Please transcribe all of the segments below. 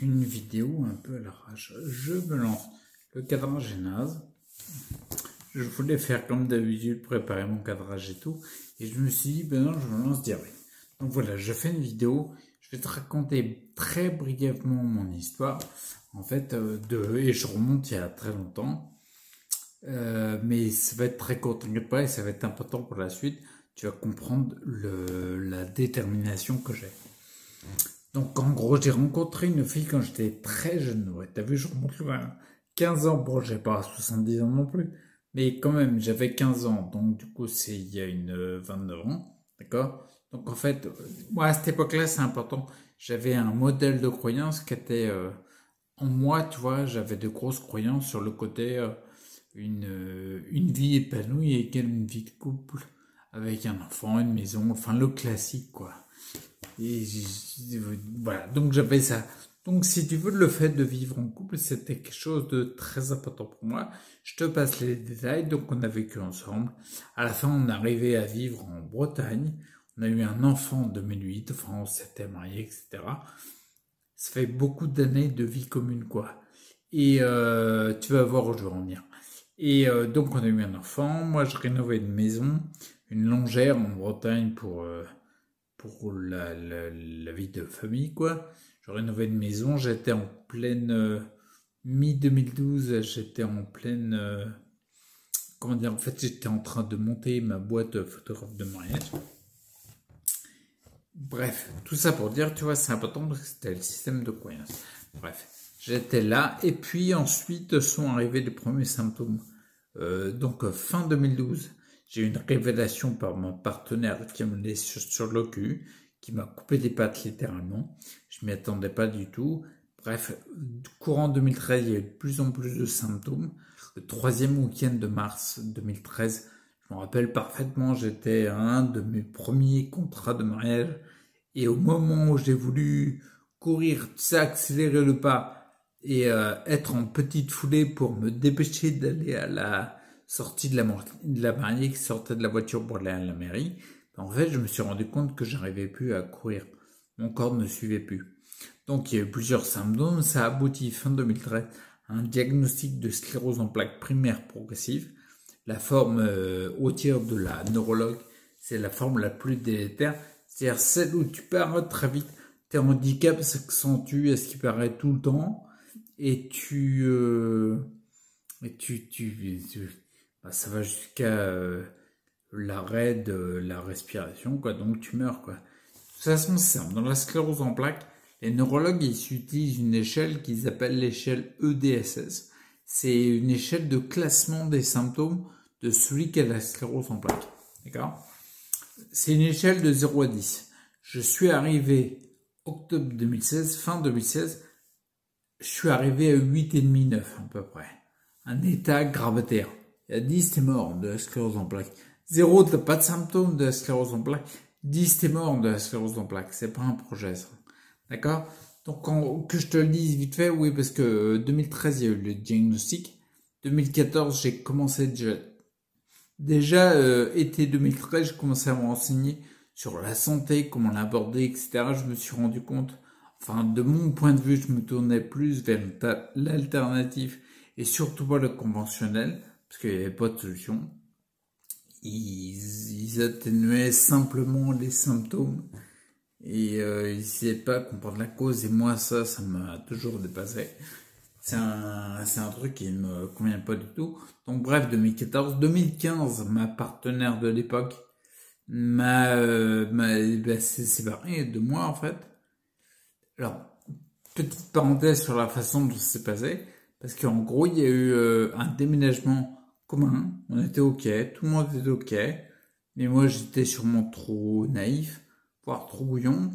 une vidéo un peu à l'arrache. Je me lance. Le cadrage est naze. Je voulais faire comme d'habitude, préparer mon cadrage et tout. Et je me suis dit, ben non, je me lance direct. Donc voilà, je fais une vidéo. Je vais te raconter très brièvement mon histoire. En fait, et je remonte il y a très longtemps. Mais ça va être très court, t'inquiète pas, et ça va être important pour la suite. Tu vas comprendre la détermination que j'ai. Donc en gros, j'ai rencontré une fille quand j'étais très jeune. Ouais, t'as vu, je remonte loin. 15 ans, bon, j'ai pas 70 ans non plus. Mais quand même, j'avais 15 ans. Donc du coup, c'est il y a 29 ans. D'accord. Donc en fait, moi à cette époque-là, c'est important. J'avais un modèle de croyance qui était en moi, tu vois, j'avais de grosses croyances sur le côté une vie épanouie égale une vie de couple avec un enfant, une maison, enfin le classique quoi. Et voilà, donc j'avais ça. Donc si tu veux, le fait de vivre en couple, c'était quelque chose de très important pour moi. Je te passe les détails. Donc on a vécu ensemble. À la fin, on est arrivé à vivre en Bretagne. On a eu un enfant en 2008. Enfin, on s'était mariés, etc. Ça fait beaucoup d'années de vie commune, quoi. Et tu vas voir où je veux en venir. Et donc on a eu un enfant. Moi, je rénovais une maison, une longère en Bretagne pour la vie de famille, quoi. Je rénovais une maison, j'étais en pleine mi-2012, j'étais en pleine... comment dire, en fait, j'étais en train de monter ma boîte photographe de mariage. Bref, tout ça pour dire, tu vois, c'est important parce que c'était le système de croyance. Bref, j'étais là, et puis ensuite sont arrivés les premiers symptômes. Donc fin 2012, j'ai eu une révélation par mon partenaire qui m'a mis sur le cul, qui m'a coupé des pattes littéralement. Je m'y attendais pas du tout. Bref, courant 2013, il y a eu de plus en plus de symptômes. Le troisième week-end de mars 2013, je me rappelle parfaitement, j'étais à un de mes premiers contrats de mariage. Et au moment où j'ai voulu courir, accélérer le pas et être en petite foulée pour me dépêcher d'aller à la sortie de la mariée qui sortait de la voiture pour aller à la mairie, en fait, je me suis rendu compte que j'arrivais plus à courir. Mon corps ne suivait plus. Donc, il y a eu plusieurs symptômes. Ça a abouti fin 2013 à un diagnostic de sclérose en plaques primaire progressive. La forme hautière de la neurologue, c'est la forme la plus délétère. C'est-à-dire celle où tu perds très vite. Tes handicaps s'accentuent à ce qui paraît tout le temps. Et ça va jusqu'à l'arrêt de la respiration, quoi. Donc tu meurs, quoi. De toute façon, c'est simple. Dans la sclérose en plaques, les neurologues, ils utilisent une échelle qu'ils appellent l'échelle EDSS. C'est une échelle de classement des symptômes de celui qui a la sclérose en plaques. D'accord? C'est une échelle de 0 à 10. Je suis arrivé octobre 2016, fin 2016, je suis arrivé à 8,5, 9 à peu près. Un état gravataire. Il y a 10, t'es mort de la sclérose en plaques. 0, t'as pas de symptômes de la sclérose en plaques. 10, t'es mort de la sclérose en plaques. C'est pas un projet, ça. D'accord? Donc, que je te le dise vite fait, oui, parce que 2013, il y a eu le diagnostic. 2014, j'ai commencé déjà été 2013, j'ai commencé à me renseigner sur la santé, comment l'aborder, etc. Je me suis rendu compte, enfin, de mon point de vue, je me tournais plus vers l'alternative et surtout pas le conventionnel, parce qu'il n'y avait pas de solution. Ils atténuaient simplement les symptômes et ils n'essayaient pas à comprendre la cause. Et moi, ça m'a toujours dépassé. C'est un truc qui me convient pas du tout. Donc bref, 2014, 2015, ma partenaire de l'époque s'est séparée de moi en fait. Alors, petite parenthèse sur la façon dont ça s'est passé, parce qu'en gros, il y a eu un déménagement commun. On était ok, tout le monde était ok, mais moi j'étais sûrement trop naïf, voire trop bouillon,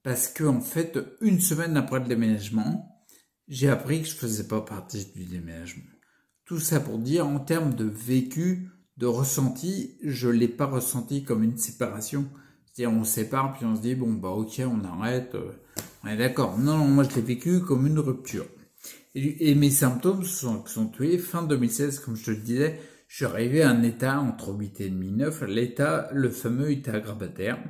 parce que en fait, une semaine après le déménagement, j'ai appris que je faisais pas partie du déménagement. Tout ça pour dire, en termes de vécu, de ressenti, je l'ai pas ressenti comme une séparation. C'est-à-dire, on se sépare, puis on se dit, bon, bah, ok, on arrête, on est d'accord. Non, moi, je l'ai vécu comme une rupture. Et mes symptômes se sont tués fin 2016, comme je te le disais. Je suis arrivé à un état entre 8,5 et 9, le fameux état grabataire.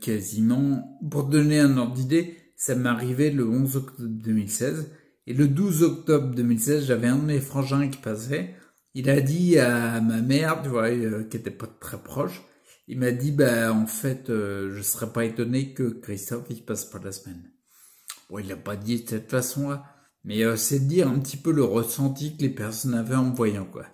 Quasiment, pour donner un ordre d'idée, Ça m'est arrivé le 11 octobre 2016. Et le 12 octobre 2016, j'avais un de mes frangins qui passait. Il a dit à ma mère, tu vois, qui était pas très proche, il m'a dit, bah, en fait, je serais pas étonné que Christophe, il passe pas la semaine. Bon, il l'a pas dit de cette façon-là, mais c'est dire un petit peu le ressenti que les personnes avaient en me voyant, quoi.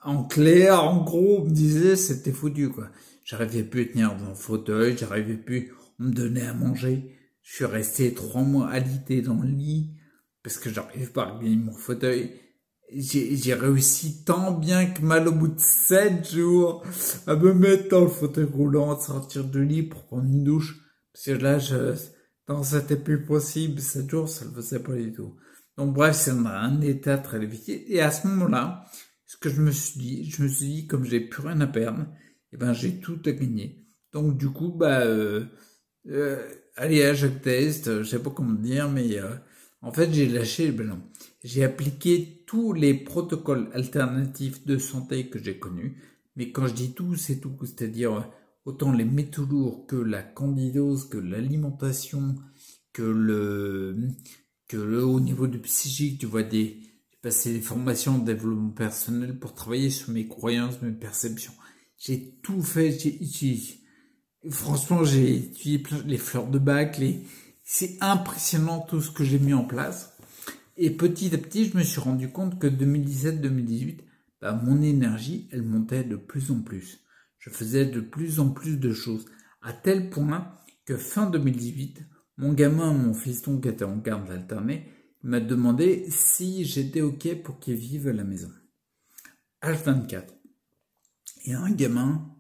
En clair, en gros, on me disait, c'était foutu, quoi. J'arrivais plus à tenir dans le fauteuil, j'arrivais plus, on me donnait à manger. Je suis resté 3 mois alité dans le lit, parce que j'arrive pas à régler mon fauteuil. J'ai réussi tant bien que mal au bout de 7 jours à me mettre dans le fauteuil roulant, à sortir du lit pour prendre une douche. Parce que là, non, c'était plus possible. 7 jours, ça le faisait pas du tout. Donc bref, c'est un état très difficile. Et à ce moment-là, ce que je me suis dit, comme j'ai plus rien à perdre, eh ben, j'ai tout à gagner. Donc du coup, allez, je teste, je sais pas comment dire, mais en fait, j'ai lâché le ballon. J'ai appliqué tous les protocoles alternatifs de santé que j'ai connus. Mais quand je dis tout, c'est tout. C'est-à-dire autant les métaux lourds que la candidose, que l'alimentation, au niveau du psychique, tu vois, j'ai passé des formations de développement personnel pour travailler sur mes croyances, mes perceptions. J'ai tout fait. Franchement, j'ai étudié les fleurs de bac, c'est impressionnant tout ce que j'ai mis en place. Et petit à petit, je me suis rendu compte que 2017-2018, mon énergie, elle montait de plus en plus. Je faisais de plus en plus de choses. À tel point que fin 2018, mon gamin, mon fiston qui était en garde alternée, m'a demandé si j'étais OK pour qu'il vive à la maison. H24. Et un gamin,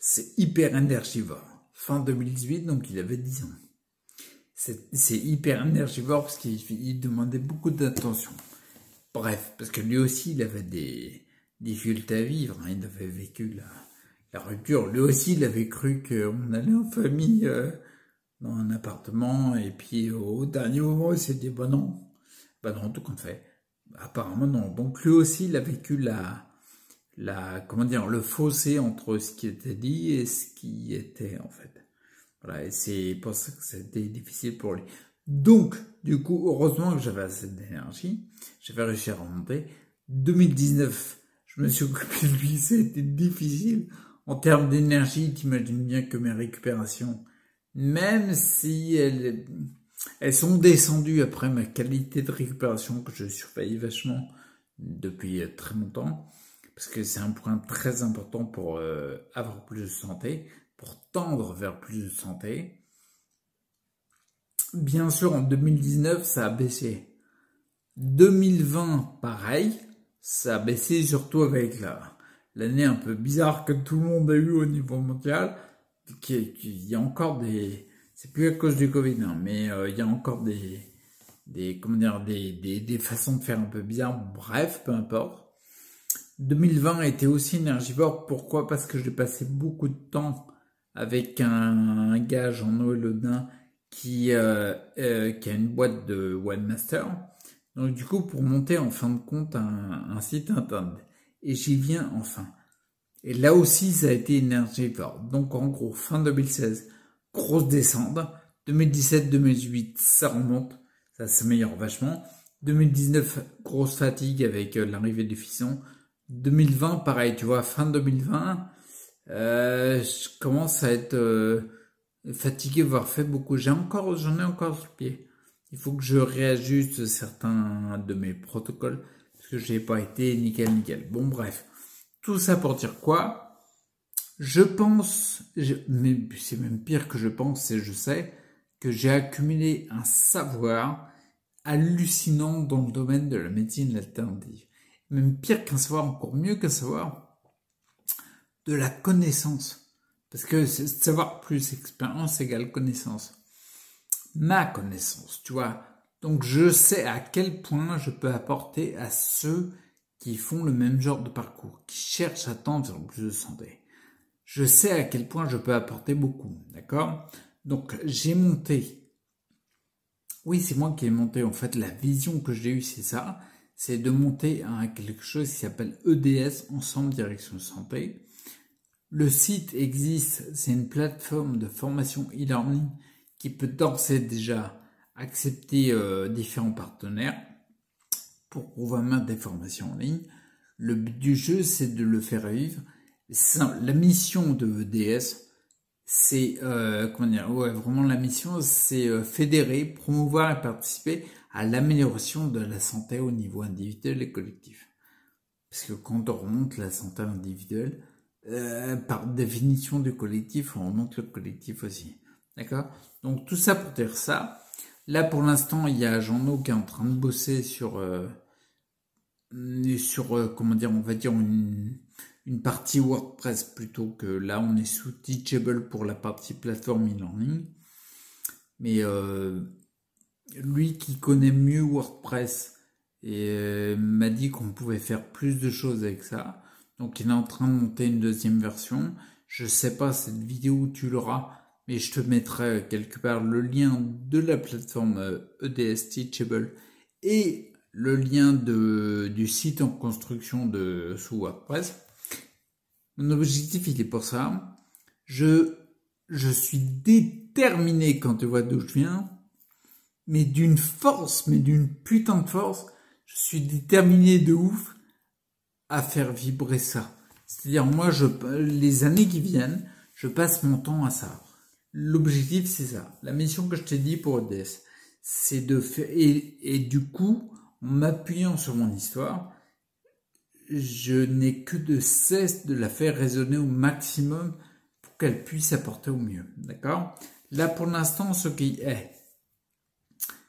c'est hyper énergivore. Fin 2018, donc il avait 10 ans. C'est hyper énergivore parce qu'il demandait beaucoup d'attention. Bref, parce que lui aussi, il avait des difficultés à vivre. Hein. Il avait vécu la rupture. Lui aussi, il avait cru qu'on allait en famille dans un appartement. Et puis, au dernier moment, il s'est dit, bah non, tout compte fait. Apparemment, non. Donc, lui aussi, il a vécu le fossé entre ce qui était dit et ce qui était, en fait. Voilà, et c'est pour ça que c'était difficile pour lui. Donc, du coup, heureusement que j'avais assez d'énergie, j'avais réussi à remonter. 2019, je me suis occupé de lui, c'était difficile. En termes d'énergie, t'imagines bien que mes récupérations, même si elles sont descendues après ma qualité de récupération que je surveille vachement depuis très longtemps, parce que c'est un point très important pour avoir plus de santé, pour tendre vers plus de santé. Bien sûr, en 2019, ça a baissé. 2020, pareil, ça a baissé surtout avec l'année un peu bizarre que tout le monde a eu au niveau mondial. Il y a encore c'est plus à cause du Covid, hein, mais il y a encore des façons de faire un peu bizarres. Bref, peu importe. 2020 était aussi énergivore. Pourquoi? Parce que j'ai passé beaucoup de temps avec un gars, Jean-Noël Audin, qui a une boîte de webmaster. Donc du coup, pour monter en fin de compte un site internet. Et j'y viens enfin. Et là aussi, ça a été énergivore. Donc en gros, fin 2016, grosse descente. 2017-2018, ça remonte. Ça s'améliore vachement. 2019, grosse fatigue avec l'arrivée du fisson. 2020, pareil, tu vois, fin 2020, je commence à être fatigué, voire fait beaucoup. J'en ai encore sur le pied. Il faut que je réajuste certains de mes protocoles, parce que j'ai pas été nickel. Bon, bref. Tout ça pour dire quoi? Je pense, mais c'est même pire que je pense, c'est je sais, que j'ai accumulé un savoir hallucinant dans le domaine de la médecine alternative. Même pire qu'un savoir, encore mieux qu'un savoir, de la connaissance. Parce que savoir plus expérience égale connaissance. Ma connaissance, tu vois. Donc je sais à quel point je peux apporter à ceux qui font le même genre de parcours, qui cherchent à tendre vers plus de santé. Je sais à quel point je peux apporter beaucoup, d'accord? Donc j'ai monté. Oui, c'est moi qui ai monté. En fait, la vision que j'ai eue, c'est ça. C'est de monter à quelque chose qui s'appelle EDS, Ensemble Direction Santé. Le site existe, c'est une plateforme de formation e-learning qui peut d'ores et déjà accepter différents partenaires pour pouvoir mettre des formations en ligne. Le but du jeu, c'est de le faire vivre. La mission de EDS, c'est vraiment la mission, c'est fédérer, promouvoir et participer à l'amélioration de la santé au niveau individuel et collectif. Parce que quand on remonte la santé individuelle, par définition du collectif, on remonte le collectif aussi. D'accord? Donc tout ça pour dire ça. Là pour l'instant, il y a Jean-No qui est en train de bosser sur comment dire, on va dire une partie WordPress plutôt que là on est sous Teachable pour la partie plateforme e-learning. Mais lui qui connaît mieux WordPress et m'a dit qu'on pouvait faire plus de choses avec ça. Donc il est en train de monter une deuxième version. Je sais pas cette vidéo où tu l'auras, mais je te mettrai quelque part le lien de la plateforme EDS Teachable et le lien du site en construction sous WordPress. Mon objectif, il est pour ça. Je suis déterminé quand tu vois d'où je viens, mais d'une force, mais d'une putain de force. Je suis déterminé de ouf à faire vibrer ça. C'est-à-dire, moi, les années qui viennent, je passe mon temps à ça. L'objectif, c'est ça. La mission que je t'ai dit pour EDS, c'est de faire, et du coup, en m'appuyant sur mon histoire, je n'ai que de cesse de la faire résonner au maximum pour qu'elle puisse apporter au mieux. D'accord? Là, pour l'instant, ce qui est,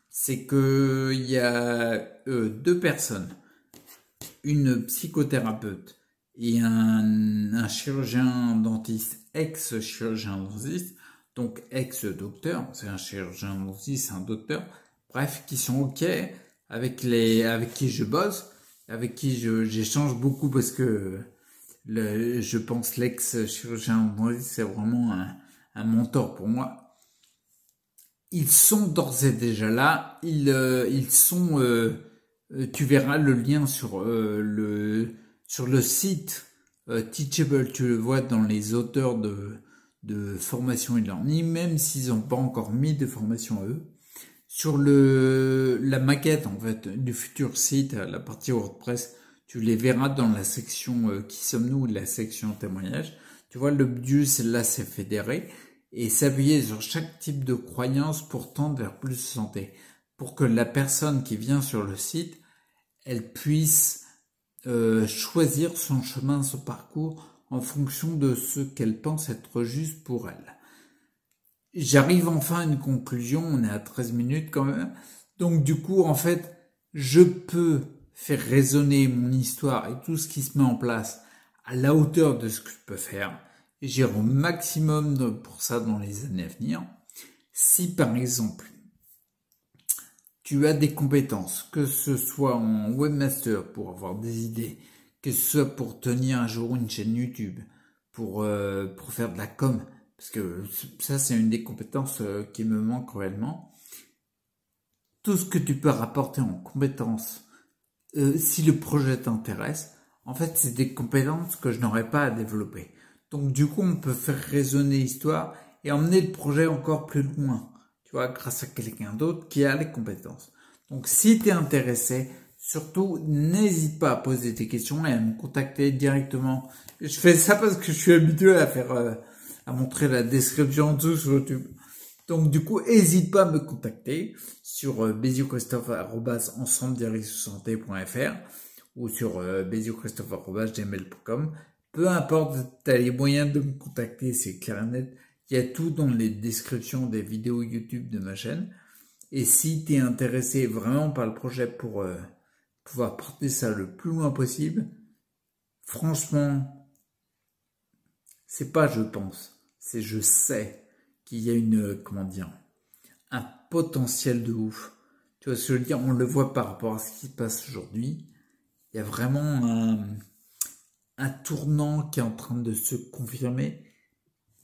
c'est que il y a deux personnes, une psychothérapeute et un chirurgien dentiste, ex-chirurgien dentiste, donc ex-docteur, c'est un chirurgien dentiste, c'est un docteur, bref, qui sont OK avec qui je bosse, avec qui j'échange beaucoup parce que je pense l'ex-chirurgien dentiste, c'est vraiment un mentor pour moi. Ils sont d'ores et déjà là, ils sont, tu verras le lien sur le site Teachable, tu le vois dans les auteurs de formation e-learning, même s'ils n'ont pas encore mis de formation à eux. Sur la maquette en fait du futur site, la partie WordPress, tu les verras dans la section qui sommes-nous, la section témoignages. Tu vois, le but là, c'est fédérer et s'appuyer sur chaque type de croyance pour tendre vers plus de santé, pour que la personne qui vient sur le site, elle puisse choisir son chemin, son parcours en fonction de ce qu'elle pense être juste pour elle. J'arrive enfin à une conclusion, on est à 13 minutes quand même. Donc du coup, en fait, je peux faire résonner mon histoire et tout ce qui se met en place à la hauteur de ce que je peux faire. Et j'irai au maximum pour ça dans les années à venir. Si par exemple, tu as des compétences, que ce soit en webmaster pour avoir des idées, que ce soit pour tenir un jour une chaîne YouTube, pour faire de la com, parce que ça c'est une des compétences qui me manque réellement. Tout ce que tu peux rapporter en compétences, si le projet t'intéresse, en fait c'est des compétences que je n'aurais pas à développer. Donc du coup on peut faire résonner l'histoire et emmener le projet encore plus loin, tu vois, grâce à quelqu'un d'autre qui a les compétences. Donc si tu es intéressé, surtout n'hésite pas à poser tes questions et à me contacter directement. Je fais ça parce que je suis habitué à faire à montrer la description en dessous sur YouTube. Donc du coup, n'hésite pas à me contacter sur béziochristophe@ensemble-santé.fr ou sur béziochristophe@gmail.com. Peu importe, tu as les moyens de me contacter, c'est clair et net. Il y a tout dans les descriptions des vidéos YouTube de ma chaîne. Et si tu es intéressé vraiment par le projet pour pouvoir porter ça le plus loin possible, franchement, c'est pas je pense, c'est je sais qu'il y a un potentiel de ouf. Tu vois ce que je veux dire? On le voit par rapport à ce qui se passe aujourd'hui. Il y a vraiment un tournant qui est en train de se confirmer,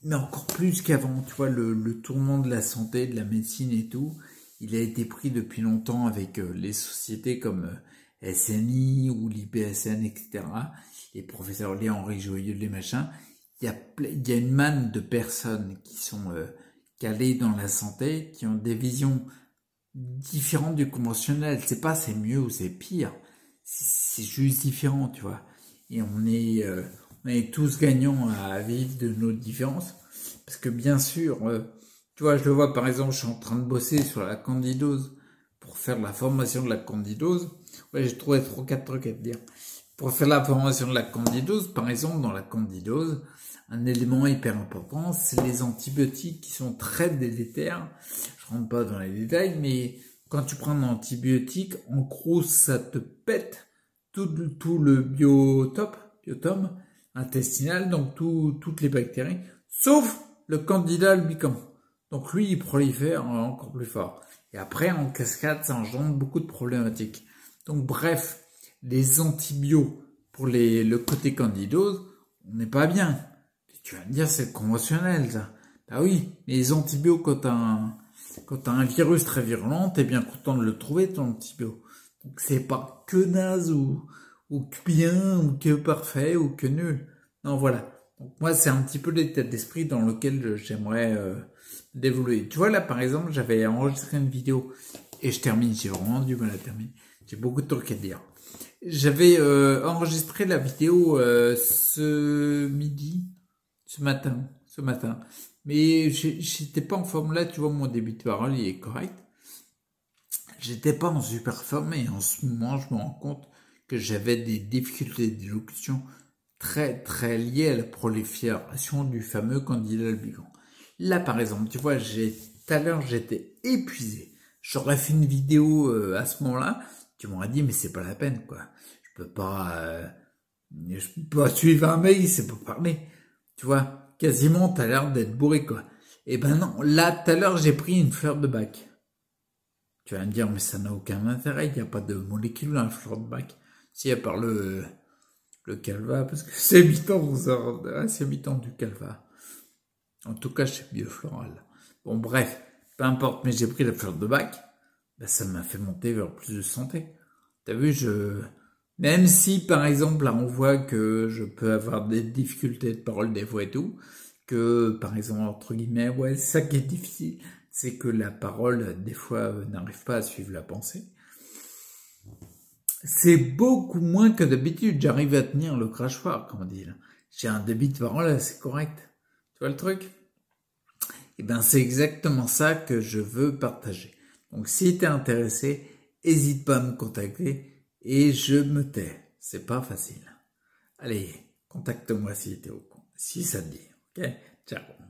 mais encore plus qu'avant. Tu vois, le tournant de la santé, de la médecine et tout, il a été pris depuis longtemps avec les sociétés comme SNI ou l'IPSN, etc. Les professeurs Léon-Henri Joyeux, les machins. Il y a une manne de personnes qui sont calés dans la santé, qui ont des visions différentes du conventionnel. C'est pas c'est mieux ou c'est pire, c'est juste différent, tu vois. Et on est tous gagnants à vivre de nos différences. Parce que bien sûr, tu vois, je le vois par exemple, je suis en train de bosser sur la candidose pour faire la formation de la candidose. Ouais, j'ai trouvé 3-4 trucs à te dire. Pour faire la formation de la candidose, par exemple, dans la candidose, un élément hyper important, c'est les antibiotiques qui sont très délétères. Je rentre pas dans les détails, mais quand tu prends un antibiotique, en gros, ça te pète tout le biotome intestinal, donc toutes les bactéries, sauf le Candida albicans. Donc lui, il prolifère encore plus fort. Et après, en cascade, ça engendre beaucoup de problématiques. Donc bref, les antibiotiques pour le côté candidose, on n'est pas bien. Tu vas me dire, c'est conventionnel, ça. Bah oui, mais les antibiotiques, quand t'as un virus très virulent, t'es bien content de le trouver, ton antibio. Donc c'est pas que naze ou que bien, ou que parfait, ou que nul. Non, voilà. Donc moi, c'est un petit peu l'état d'esprit dans lequel j'aimerais d'évoluer. Tu vois, là, par exemple, j'avais enregistré une vidéo, et je termine, j'ai vraiment du mal à terminer. J'ai beaucoup de trucs à dire. J'avais enregistré la vidéo ce matin. Mais j'étais pas en forme là, tu vois, mon début de parole, il est correct. J'étais pas en super forme et en ce moment, je me rends compte que j'avais des difficultés d'élocution très très liées à la prolifération du fameux Candida albicans. Là, par exemple, tu vois, tout à l'heure, j'étais épuisé. J'aurais fait une vidéo à ce moment-là, tu m'aurais dit, mais c'est pas la peine, quoi. Je peux pas suivre un mec, c'est pas parler. Tu vois, quasiment, t'as l'air d'être bourré, quoi. Et ben non, là, tout à l'heure, j'ai pris une fleur de bac. Tu vas me dire, mais ça n'a aucun intérêt, il n'y a pas de molécule dans la fleur de bac. Si, à part le calva, parce que c'est mi-temps du calva. En tout cas, chez Biofloral. Bon, bref, peu importe, mais j'ai pris la fleur de bac, ben, ça m'a fait monter vers plus de santé. T'as vu, même si, par exemple, là, on voit que je peux avoir des difficultés de parole des fois et tout, que, par exemple, entre guillemets, ouais, ça qui est difficile, c'est que la parole, des fois, n'arrive pas à suivre la pensée. C'est beaucoup moins que d'habitude, j'arrive à tenir le crachoir, comme on dit, là. J'ai un débit de parole assez correct. Tu vois le truc? Et ben, c'est exactement ça que je veux partager. Donc, si t'es intéressé, hésite pas à me contacter et je me tais. C'est pas facile. Allez, contacte-moi si ça te dit. Ok? Ciao.